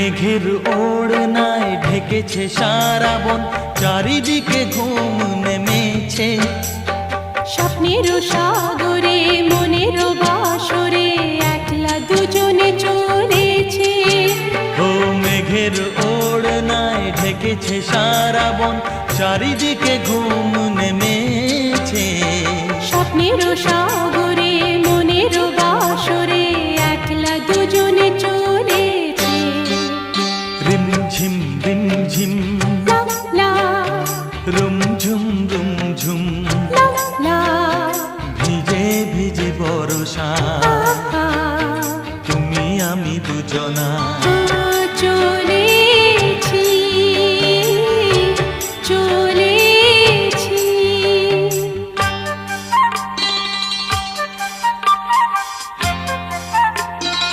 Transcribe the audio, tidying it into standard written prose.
মেঘের ওড়নায় ঢেকেছে সারা বন, চারিদিকে ঘুম নেমেছে। স্বপ্নের সাগরে মনের বাসরে একলা দুজনে চলেছে। ও মেঘের ওড়নায় ঢেকেছে সারা বন, চারিদিকে ঘুম নেমেছে। স্বপ্নের সাগরে মনের বাসরে একলা দুজনে চলেছে। রিমঝিম রিমঝিম লা লা রুমঝুম রুমঝুম, লা লা ভিজে ভিজে বর্ষা, আহা, তুমি আমি দুজনা। চলে